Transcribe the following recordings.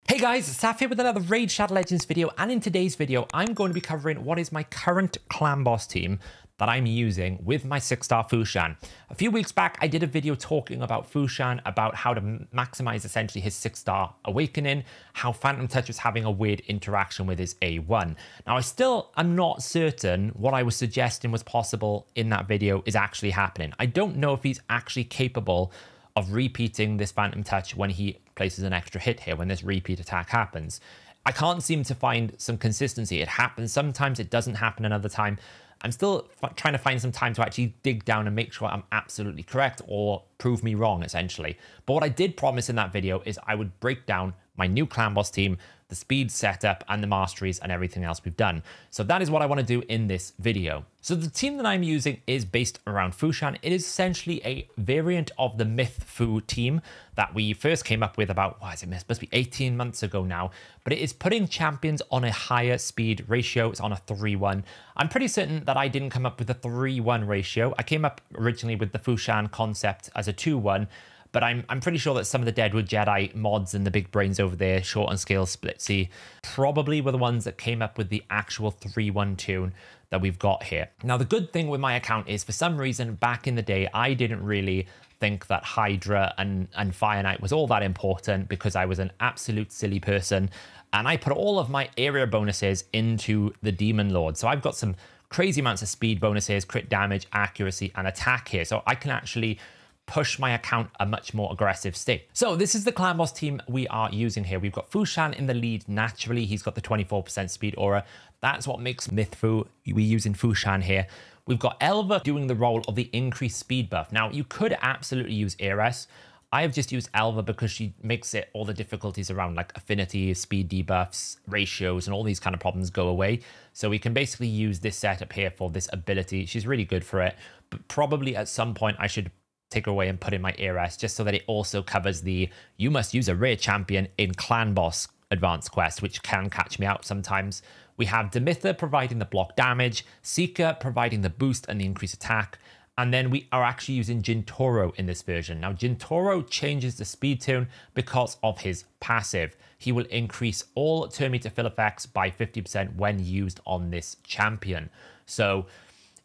Hey guys, Saf here with another Raid Shadow Legends video, and in today's video I'm going to be covering what is my current clan boss team that I'm using with my 6-star Fu-Shan. A few weeks back I did a video talking about Fu-Shan, about how to maximize essentially his 6-star awakening, how Phantom Touch was having a weird interaction with his A1. Now I still am not certain what I was suggesting was possible in that video is actually happening. I don't know if he's actually capable of repeating this Phantom Touch when he places an extra hit here, when this repeat attack happens. I can't seem to find some consistency. It happens sometimes, it doesn't happen another time. I'm still trying to find some time to actually dig down and make sure I'm absolutely correct or prove me wrong, essentially. But what I did promise in that video is I would break down my new clan boss team, the speed setup and the masteries and everything else we've done. So that is what I want to do in this video. So the team that I'm using is based around Fu-Shan. It is essentially a variant of the Myth Fu team that we first came up with about, it must be 18 months ago now, but it is putting champions on a higher speed ratio. It's on a 3-1. I'm pretty certain that I didn't come up with a 3-1 ratio. I came up originally with the Fu-Shan concept as a 2-1, but I'm pretty sure that some of the Deadwood Jedi mods and the big brains over there, Short on Scale, Splitsy, probably were the ones that came up with the actual 3-1 tune that we've got here. Now, the good thing with my account is, for some reason, back in the day, I didn't really think that Hydra and Fire Knight was all that important because I was an absolute silly person, and I put all of my area bonuses into the Demon Lord. So I've got some crazy amounts of speed bonuses, crit damage, accuracy, and attack here. So I can actually push my account a much more aggressive state. So this is the clan boss team we are using here. We've got Fu-Shan in the lead naturally. He's got the 24% speed aura. That's what makes Myth Fu. We're using Fu-Shan here. We've got Elva doing the role of the increased speed buff. Now, you could absolutely use Ares. I have just used Elva because she makes it all the difficulties around like affinity, speed debuffs, ratios, and all these kind of problems go away. So we can basically use this setup here for this ability. She's really good for it, but probably at some point I should take her away and put in my Ares just so that it also covers the you must use a rare champion in clan boss advanced quest, which can catch me out sometimes. We have Demytha providing the block damage, Seeker providing the boost and the increased attack, and then we are actually using Jintoro in this version. Now, Jintoro changes the speed tune because of his passive. He will increase all turn meter fill effects by 50% when used on this champion. So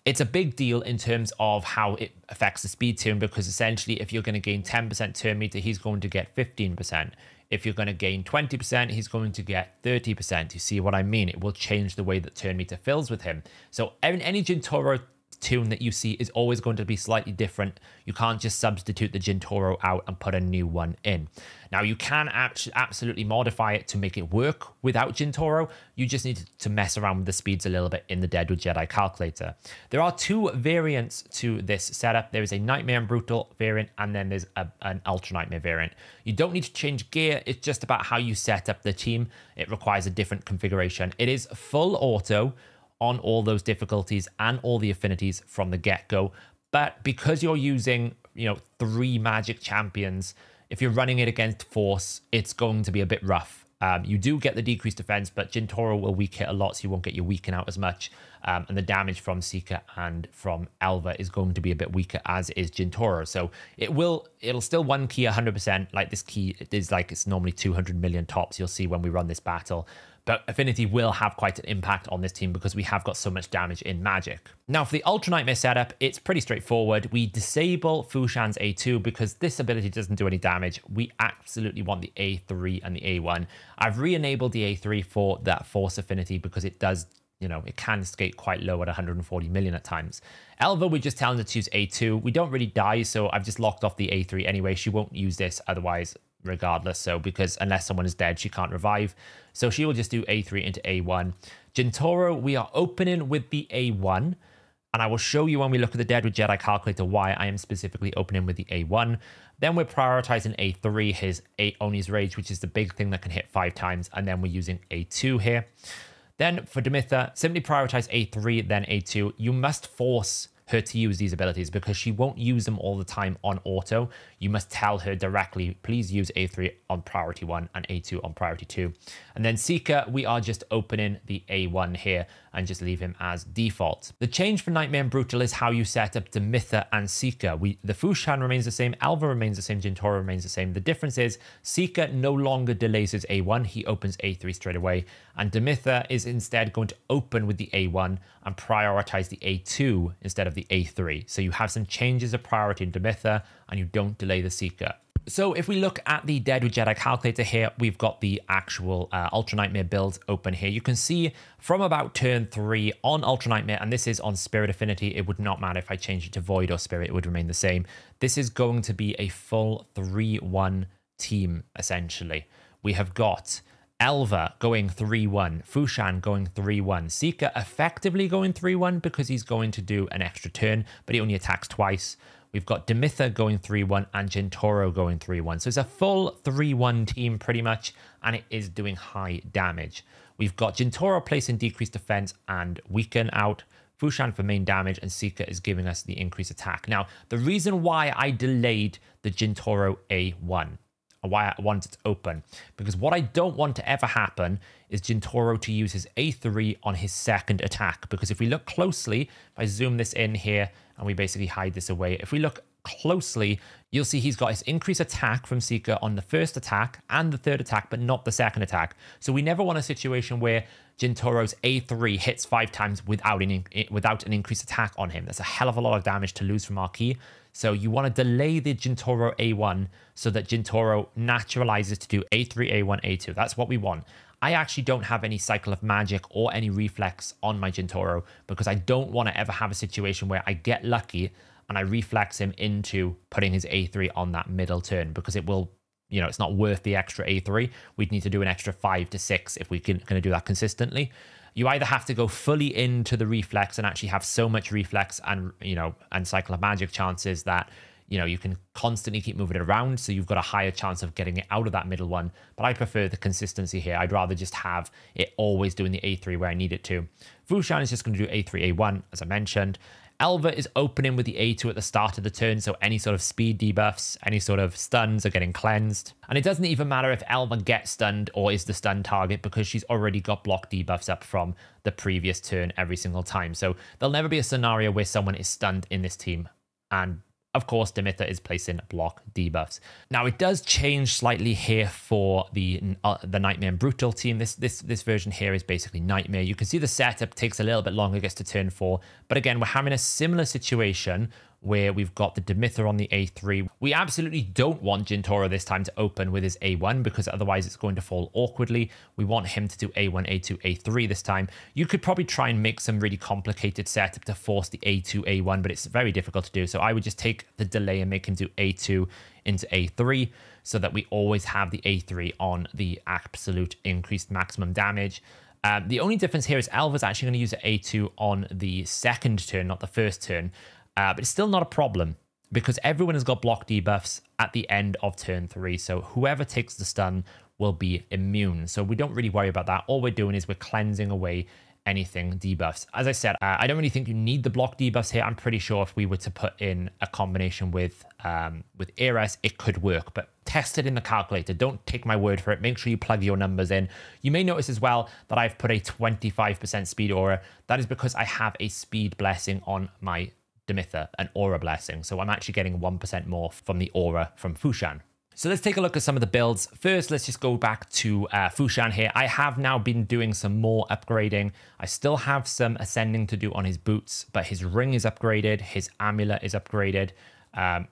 it's a big deal in terms of how it affects the speed tune, because essentially if you're going to gain 10% turn meter, he's going to get 15%. If you're going to gain 20%, he's going to get 30%. You see what I mean? It will change the way that turn meter fills with him. So any Jintoro tune that you see is always going to be slightly different. You can't just substitute the Jintoro out and put a new one in. Now, you can absolutely modify it to make it work without Jintoro. You just need to mess around with the speeds a little bit in the Deadwood Jedi calculator. There are two variants to this setup. There is a Nightmare and Brutal variant, and then there's an Ultra Nightmare variant. You don't need to change gear. It's just about how you set up the team. It requires a different configuration. It is full auto on all those difficulties and all the affinities from the get-go. But because you're using, 3 magic champions, if you're running it against Force, it's going to be a bit rough. You do get the decreased defense, but Jintoro will weak hit a lot, so you won't get your weaken out as much. And the damage from Seeker and from Elva is going to be a bit weaker, as is Jintoro. So it'll still one key 100%. Like this key it's normally 200 million tops. You'll see when we run this battle. But Affinity will have quite an impact on this team because we have got so much damage in magic. Now, for the Ultra Nightmare setup, it's pretty straightforward. We disable Fu-Shan's A2 because this ability doesn't do any damage. We absolutely want the A3 and the A1. I've re-enabled the A3 for that Force affinity because it does, it can skate quite low at 140 million at times. Elva, we're just telling her to use A2. We don't really die, so I've just locked off the A3 anyway. She won't use this otherwise, regardless. So because unless someone is dead, she can't revive. So she will just do A3 into A1. Jintoro, we are opening with the A1. And I will show you when we look at the Deadwood Jedi calculator why I am specifically opening with the A1. Then we're prioritizing A3, his Oni's Rage, which is the big thing that can hit 5 times. And then we're using A2 here. Then for Demytha, simply prioritize A3, then A2. You must force her to use these abilities because she won't use them all the time on auto. You must tell her directly, please use A3 on priority 1 and A2 on priority 2. And then Seeker, we are just opening the A1 here. and just leave him as default. The change for Nightmare and Brutal is how you set up Demytha and Seeker. The Fu-Shan remains the same, Elva remains the same, Jintoro remains the same. The difference is Seeker no longer delays his A1, he opens A3 straight away, and Demytha is instead going to open with the A1 and prioritize the A2 instead of the A3. So you have some changes of priority in Demytha and you don't delay the Seeker. So if we look at the Dead with Jedi calculator here, we've got the actual Ultra Nightmare build open here. You can see from about turn 3 on Ultra Nightmare, and this is on Spirit Affinity. It would not matter if I changed it to Void or Spirit, it would remain the same. This is going to be a full 3-1 team, essentially. We have got Elva going 3-1, Fu-Shan going 3-1, Seeker effectively going 3-1 because he's going to do an extra turn, but he only attacks twice. We've got Demytha going 3-1 and Jintoro going 3-1. So it's a full 3-1 team pretty much, and it is doing high damage. We've got Jintoro placing decreased defense and weaken out, Fu-Shan for main damage, and Seeker is giving us the increased attack. Now, the reason why I delayed the Jintoro A1, why I want it to open, because what I don't want to ever happen is Jintoro to use his A3 on his second attack, because if we look closely, if I zoom this in here and we basically hide this away, if we look closely, you'll see he's got his increased attack from Seeker on the first attack and the third attack, but not the second attack. So we never want a situation where Jintoro's A3 hits 5 times without an increased attack on him. That's a hell of a lot of damage to lose from our key. So you want to delay the Jintoro A1 so that Jintoro naturalizes to do A3, A1, A2. That's what we want. I actually don't have any Cycle of Magic or any Reflex on my Jintoro because I don't want to ever have a situation where I get lucky and I reflex him into putting his A3 on that middle turn, because it will, you know, it's not worth the extra A3. We'd need to do an extra 5 to 6 if we can do that consistently. You either have to go fully into the reflex and actually have so much reflex and, you know, and Cycle of Magic chances that, you know, you can constantly keep moving it around, so you've got a higher chance of getting it out of that middle one. But I prefer the consistency here. I'd rather just have it always doing the A3 where I need it to. Fu-Shan is just going to do A3, A1, as I mentioned. Elva is opening with the A2 at the start of the turn, so any sort of speed debuffs, any sort of stuns are getting cleansed. And it doesn't even matter if Elva gets stunned or is the stun target, because she's already got block debuffs up from the previous turn every single time. So there'll never be a scenario where someone is stunned in this team. And of course, Demytha is placing block debuffs. Now, it does change slightly here for the Nightmare and Brutal team. This version here is basically Nightmare. You can see the setup takes a little bit longer, gets to turn 4. But again, we're having a similar situation where we've got the Demytha on the A3. We absolutely don't want Jintoro this time to open with his A1, because otherwise it's going to fall awkwardly. We want him to do A1, A2, A3 this time. You could probably try and make some really complicated setup to force the A2, A1, but it's very difficult to do. So I would just take the delay and make him do A2 into A3 so that we always have the A3 on the absolute increased maximum damage. The only difference here is Elva's actually going to use an A2 on the second turn, not the first turn. But it's still not a problem because everyone has got block debuffs at the end of turn 3. So whoever takes the stun will be immune. So we don't really worry about that. All we're doing is we're cleansing away anything debuffs. As I said, I don't really think you need the block debuffs here. I'm pretty sure if we were to put in a combination with Eras, it could work. But test it in the calculator. Don't take my word for it. Make sure you plug your numbers in. You may notice as well that I've put a 25% speed aura. That is because I have a speed blessing on my Demytha, an aura blessing. So I'm actually getting 1% more from the aura from Fu-Shan. So let's take a look at some of the builds. First, let's just go back to Fu-Shan here. I have now been doing some more upgrading. I still have some ascending to do on his boots, but his ring is upgraded. His amulet is upgraded.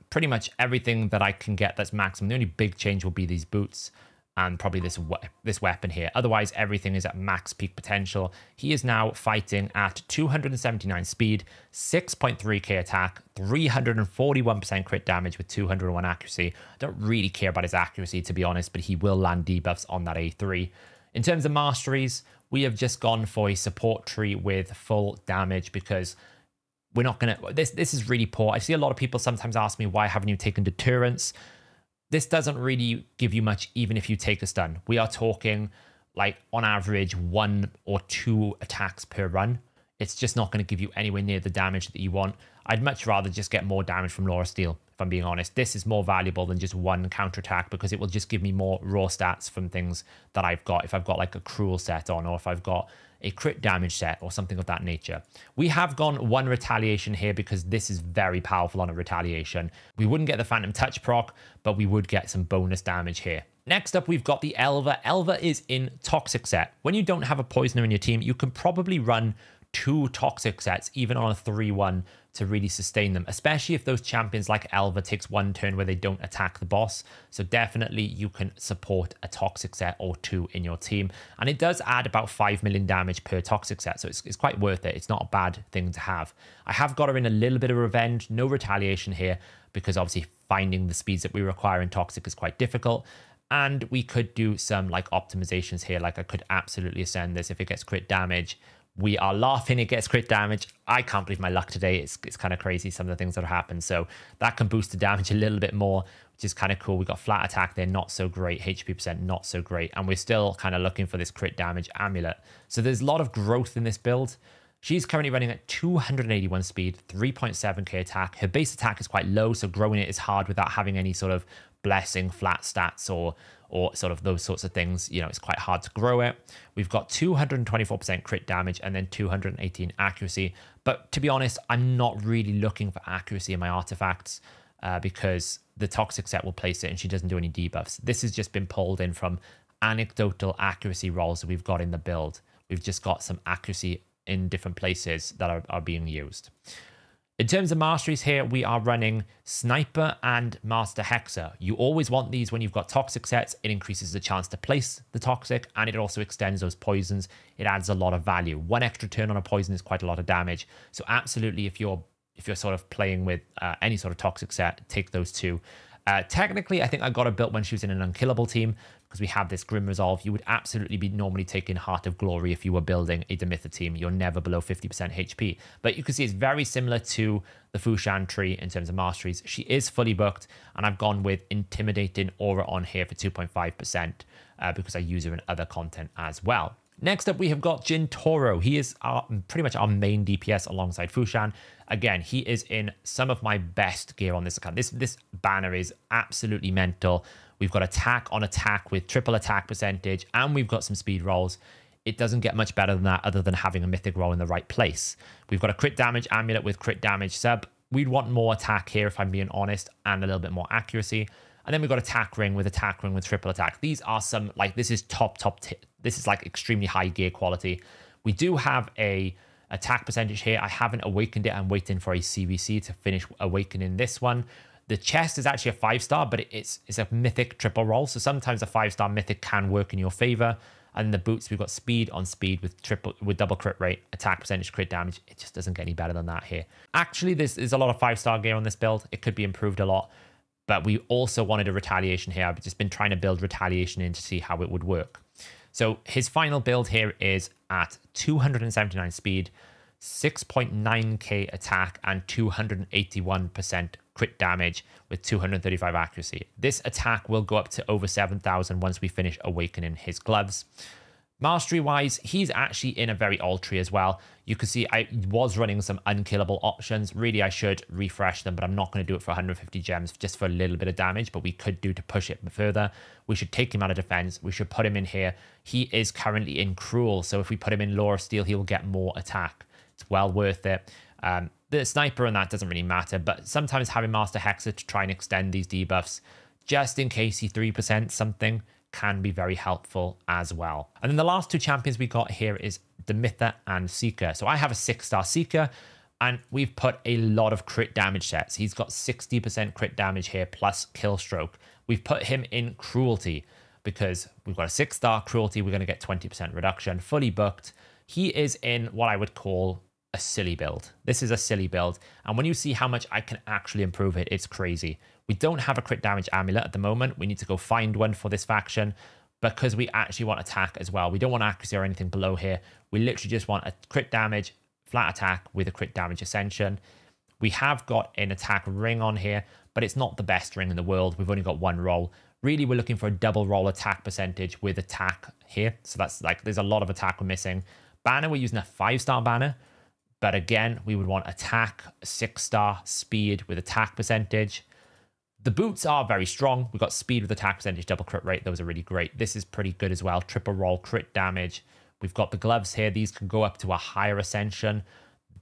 Pretty much everything that I can get that's maximum. The only big change will be these boots and probably this weapon here. Otherwise, everything is at max peak potential. He is now fighting at 279 speed, 6.3k attack, 341% crit damage with 201 accuracy. I don't really care about his accuracy, to be honest, but he will land debuffs on that A3. In terms of masteries, we have just gone for a support tree with full damage because we're not going to... This is really poor. I see a lot of people sometimes ask me, why haven't you taken deterrence? This doesn't really give you much, even if you take a stun. We are talking like on average 1 or 2 attacks per run. It's just not going to give you anywhere near the damage that you want. I'd much rather just get more damage from Laura Steel. If if I'm being honest. This is more valuable than just one counterattack because it will just give me more raw stats from things that I've got. If I've got like a cruel set on, or if I've got a crit damage set or something of that nature. We have gone one retaliation here because this is very powerful on a retaliation. We wouldn't get the Phantom Touch proc, but we would get some bonus damage here. Next up, we've got the Elva. Elva is in Toxic set. When you don't have a Poisoner in your team, you can probably run 2 Toxic sets, even on a 3-1, to really sustain them, especially if those champions like Elva takes one turn where they don't attack the boss. So definitely you can support a Toxic set or 2 in your team. And it does add about 5 million damage per Toxic set, so it's quite worth it. It's not a bad thing to have. I have got her in a little bit of revenge, no retaliation here, because obviously finding the speeds that we require in Toxic is quite difficult. And we could do some like optimizations here. Like I could absolutely ascend this if it gets crit damage. We are laughing it gets crit damage. I can't believe my luck today. It's kind of crazy, some of the things that have happened. So that can boost the damage a little bit more, which is kind of cool. We got flat attack there, not so great. HP percent, not so great. And we're still kind of looking for this crit damage amulet. So there's a lot of growth in this build. She's currently running at 281 speed, 3.7k attack. Her base attack is quite low, so growing it is hard without having any sort of blessing flat stats or sort of those sorts of things. You know, it's quite hard to grow it. We've got 224% crit damage and then 218 accuracy. But to be honest, I'm not really looking for accuracy in my artifacts because the Toxic set will place it and she doesn't do any debuffs. This has just been pulled in from anecdotal accuracy rolls that we've got in the build. We've just got some accuracy in different places that are being used. In terms of masteries here, we are running Sniper and Master Hexer. You always want these when you've got Toxic sets. It increases the chance to place the Toxic, and it also extends those poisons. It adds a lot of value. One extra turn on a poison is quite a lot of damage. So absolutely, if you're sort of playing with any sort of Toxic set, take those two. Technically, I think I got her built when she was in an unkillable team because we have this Grim Resolve. You would absolutely be normally taking Heart of Glory if you were building a Demytha team. You're never below 50% HP. But you can see it's very similar to the Fu-Shan tree in terms of masteries. She is fully booked, and I've gone with Intimidating Aura on here for 2.5% because I use her in other content as well. Next up, we have got Jintoro. He is pretty much our main DPS alongside Fu-Shan. Again, he is in some of my best gear on this account. This banner is absolutely mental. We've got attack on attack with triple attack percentage, and we've got some speed rolls. It doesn't get much better than that other than having a mythic roll in the right place. We've got a crit damage amulet with crit damage sub. We'd want more attack here, if I'm being honest, and a little bit more accuracy. And then we've got attack ring with triple attack. These are some, like, this is top tip. This is like extremely high gear quality. We do have a attack percentage here. I haven't awakened it. I'm waiting for a CVC to finish awakening this one. The chest is actually a 5-star, but it's a mythic triple roll. So sometimes a 5-star mythic can work in your favor. And the boots, we've got speed on speed with double crit rate, attack percentage, crit damage. It just doesn't get any better than that here. Actually, this is a lot of 5-star gear on this build. It could be improved a lot. But we also wanted a retaliation here. I've just been trying to build retaliation in to see how it would work. So his final build here is at 279 speed, 6.9k attack, and 281% crit damage with 235 accuracy. This attack will go up to over 7,000 once we finish awakening his gloves. Mastery-wise, he's actually in a very old tree as well. You can see I was running some unkillable options. Really, I should refresh them, but I'm not going to do it for 150 gems just for a little bit of damage, but we could do to push it further. We should take him out of defense. We should put him in here. He is currently in Cruel, so if we put him in Law of Steel, he will get more attack. It's well worth it. The Sniper and that doesn't really matter, but sometimes having Master Hexer to try and extend these debuffs, just in case he 3% something, can be very helpful as well. And then the last two champions we got here is Demytha and Seeker. So I have a 6-star Seeker, and we've put a lot of crit damage sets. He's got 60% crit damage here plus kill stroke. We've put him in Cruelty because we've got a 6-star Cruelty. We're going to get 20% reduction, fully booked. He is in what I would call a silly build. This is a silly build, and when you see how much I can actually improve it, it's crazy. We don't have a crit damage amulet at the moment. We need to go find one for this faction because we actually want attack as well. We don't want accuracy or anything below here. We literally just want a crit damage, flat attack with a crit damage ascension. We have got an attack ring on here, but it's not the best ring in the world. We've only got one roll. Really, we're looking for a double roll attack percentage with attack here. So that's like, there's a lot of attack we're missing. Banner, we're using a 5-star banner. But again, we would want attack, 6-star speed with attack percentage. The boots are very strong. We've got speed with attack percentage, double crit rate. Those are really great. This is pretty good as well. Triple roll, crit damage. We've got the gloves here. These can go up to a higher ascension.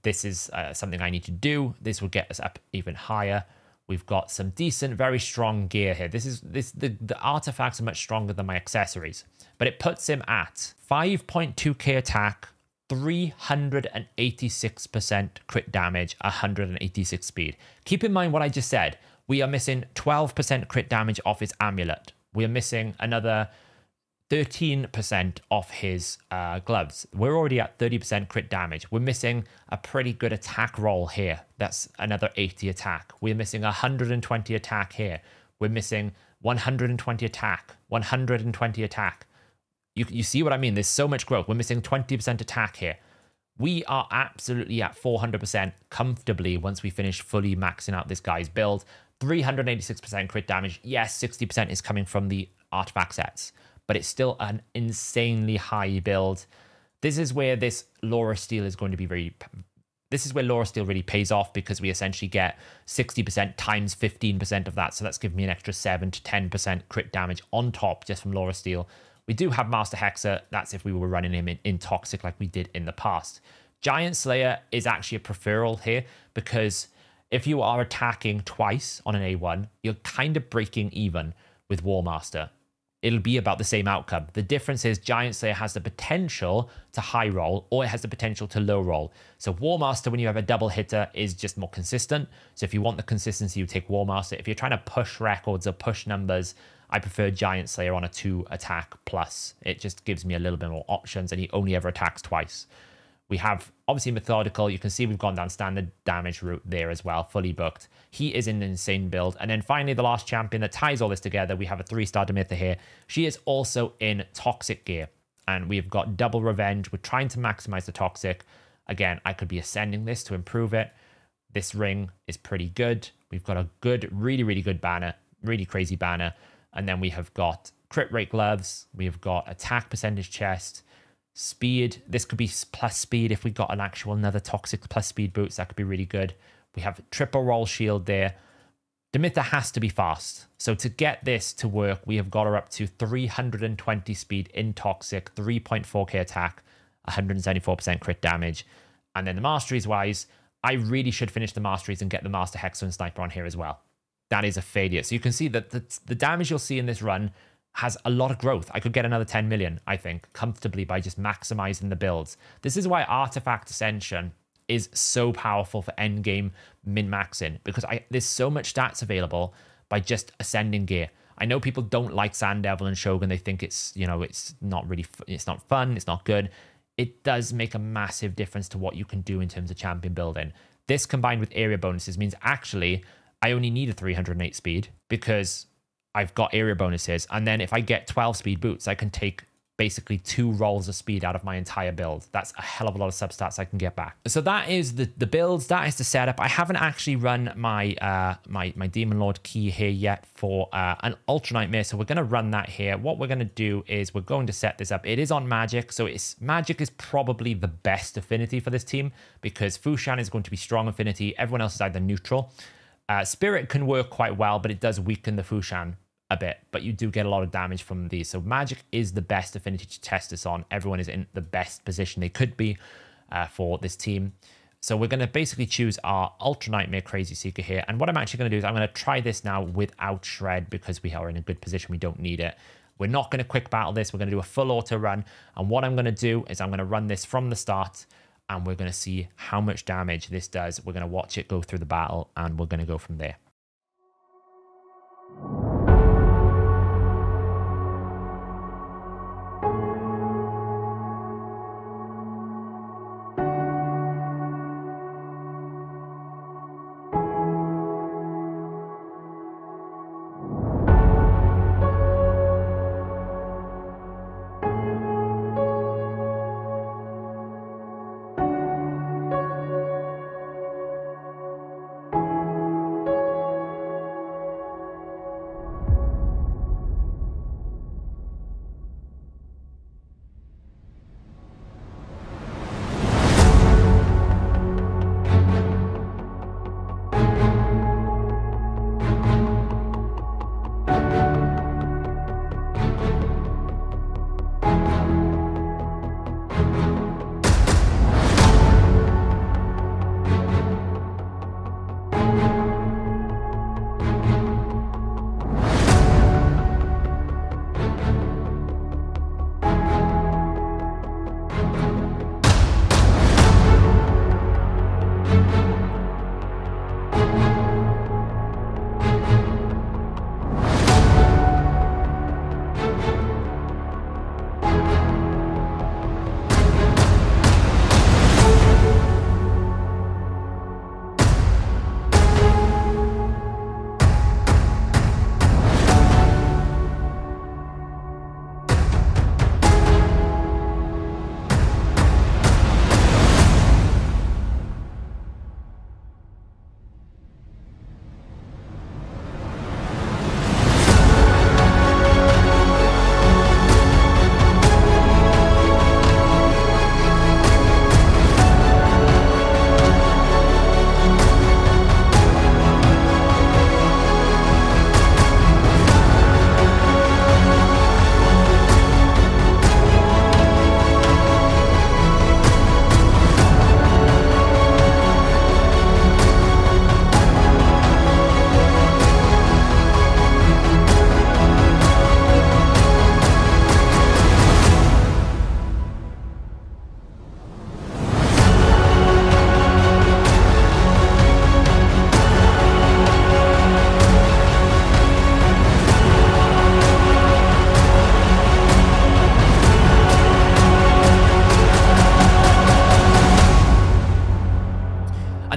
This is something I need to do. This will get us up even higher. We've got some decent, very strong gear here. The artifacts are much stronger than my accessories, but it puts him at 5.2k attack, 386% crit damage, 186 speed. Keep in mind what I just said. We are missing 12% crit damage off his amulet. We are missing another 13% off his gloves. We're already at 30% crit damage. We're missing a pretty good attack roll here. That's another 80 attack. We're missing 120 attack here. We're missing 120 attack, 120 attack. You see what I mean? There's so much growth. We're missing 20% attack here. We are absolutely at 400% comfortably once we finish fully maxing out this guy's build. 386% crit damage. Yes, 60% is coming from the artifact sets, but it's still an insanely high build. This is where this Laura Steel is going to be very... This is where Laura Steel really pays off, because we essentially get 60% times 15% of that. So that's giving me an extra 7 to 10% crit damage on top just from Laura Steel. We do have Master Hexer. That's if we were running him in Toxic like we did in the past. Giant Slayer is actually a preferal here, because if you are attacking twice on an A1, you're kind of breaking even with War Master. It'll be about the same outcome. The difference is Giant Slayer has the potential to high roll, or it has the potential to low roll. So War Master, when you have a double hitter, is just more consistent. So if you want the consistency, you take War Master. If you're trying to push records or push numbers, I prefer Giant Slayer on a 2 attack plus. It just gives me a little bit more options, and he only ever attacks twice. We have, obviously, Methodical. You can see we've gone down standard damage route there as well, fully booked. He is an insane build. And then finally, the last champion that ties all this together, we have a 3-star Demytha here. She is also in Toxic gear. And we've got double revenge. We're trying to maximize the Toxic. Again, I could be ascending this to improve it. This ring is pretty good. We've got a good, really, really good banner. Really crazy banner. And then we have got crit rate gloves. We've got attack percentage chest. Speed, this could be plus speed. If we got an actual another Toxic plus speed boots, that could be really good. We have triple roll shield there. Demytha has to be fast. So to get this to work, we have got her up to 320 speed in Toxic, 3.4k attack, 174% crit damage. And then the masteries wise, I really should finish the masteries and get the Master Hexer and Sniper on here as well. That is a failure. So you can see that the damage you'll see in this run has a lot of growth. I could get another 10 million, I think, comfortably by just maximizing the builds. This is why Artifact Ascension is so powerful for endgame min-maxing, because there's so much stats available by just ascending gear. I know people don't like Sand Devil and Shogun. They think it's, you know, it's not really, it's not fun, it's not good. It does make a massive difference to what you can do in terms of champion building. This combined with area bonuses means actually I only need a 308 speed because I've got area bonuses. And then if I get 12 speed boots, I can take basically 2 rolls of speed out of my entire build. That's a hell of a lot of substats I can get back. So that is the builds. That is the setup. I haven't actually run my my Demon Lord key here yet for an Ultra Nightmare. So we're going to run that here. What we're going to do is we're going to set this up. It is on Magic. So Magic is probably the best affinity for this team because Fu-Shan is going to be strong affinity. Everyone else is either neutral. Spirit can work quite well, but it does weaken the Fu-Shan a bit, but you do get a lot of damage from these. So Magic is the best affinity to test this on. Everyone is in the best position they could be for this team. So we're going to basically choose our Ultra Nightmare Crazy Seeker here. And what I'm actually going to do is I'm going to try this now without Shred because we are in a good position. We don't need it. We're not going to quick battle this. We're going to do a full auto run. And what I'm going to do is I'm going to run this from the start and we're going to see how much damage this does. We're going to watch it go through the battle and we're going to go from there.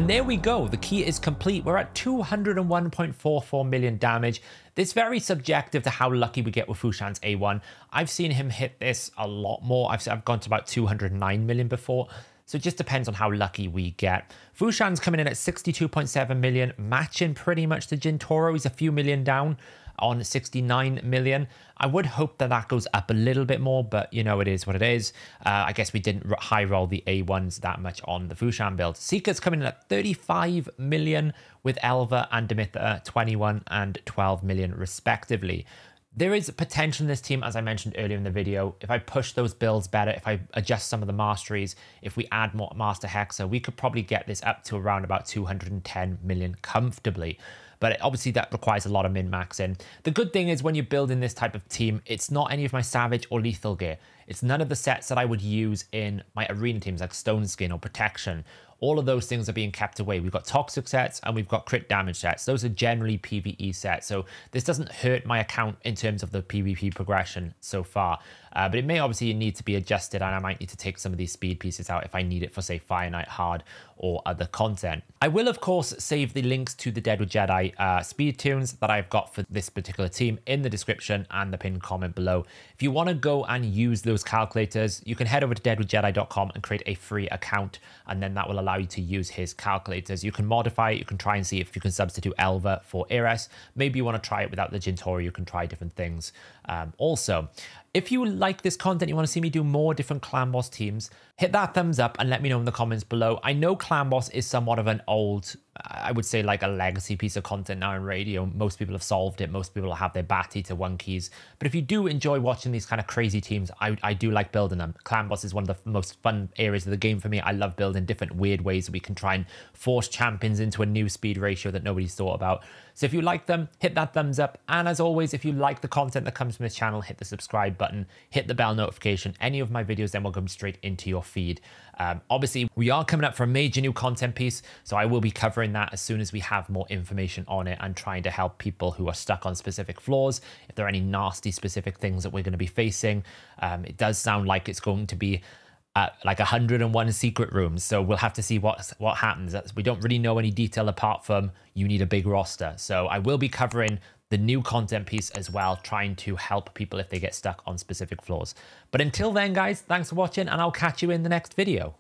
And there we go. The key is complete. We're at 201.44 million damage. It's very subjective to how lucky we get with Fu-Shan's A1. I've seen him hit this a lot more. I've gone to about 209 million before. So it just depends on how lucky we get. Fu-Shan's coming in at 62.7 million, matching pretty much the Jintoro. He's a few million down on 69 million. I would hope that that goes up a little bit more, but you know, it is what it is. I guess we didn't high roll the A1s that much on the Fu-Shan build. Seeker's coming in at 35 million with Elva and Demytha 21 and 12 million respectively. There is potential in this team, as I mentioned earlier in the video. If I push those builds better, if I adjust some of the masteries, if we add more Master Hexa, we could probably get this up to around about 210 million comfortably. But obviously that requires a lot of min-maxing. The good thing is when you're building this type of team, it's not any of my Savage or Lethal gear. It's none of the sets that I would use in my arena teams like Stone Skin or Protection. All of those things are being kept away. We've got toxic sets and we've got crit damage sets. Those are generally PvE sets. So this doesn't hurt my account in terms of the PvP progression so far. But it may obviously need to be adjusted, and I might need to take some of these speed pieces out if I need it for, say, Fire Knight Hard or other content. I will, of course, save the links to the Deadwood Jedi speed tunes that I've got for this particular team in the description and the pinned comment below. If you want to go and use those calculators, you can head over to deadwoodjedi.com and create a free account, and then that will allow you to use his calculators. You can modify it. You can try and see if you can substitute Elva for Ares. Maybe you want to try it without the Jintoro. You can try different things. Also, if you like this content, you want to see me do more different Clan Boss teams, hit that thumbs up and let me know in the comments below. I know Clan Boss is somewhat of an old, I would say like a legacy piece of content now in radio. Most people have solved it. Most people have their Batty to 1 keys. But if you do enjoy watching these kind of crazy teams, I do like building them. Clan Boss is one of the most fun areas of the game for me. I love building different weird ways that we can try and force champions into a new speed ratio that nobody's thought about. So if you like them, hit that thumbs up. And as always, if you like the content that comes from this channel, hit the subscribe button, hit the bell notification. Any of my videos then will come straight into your feed. Obviously, we are coming up for a major new content piece, so I will be covering that as soon as we have more information on it and trying to help people who are stuck on specific floors. If there are any nasty specific things that we're going to be facing, it does sound like it's going to be like 101 secret rooms, so we'll have to see what happens. We don't really know any detail apart from you need a big roster. So I will be covering the new content piece as well, trying to help people if they get stuck on specific floors. But until then, guys, thanks for watching, and I'll catch you in the next video.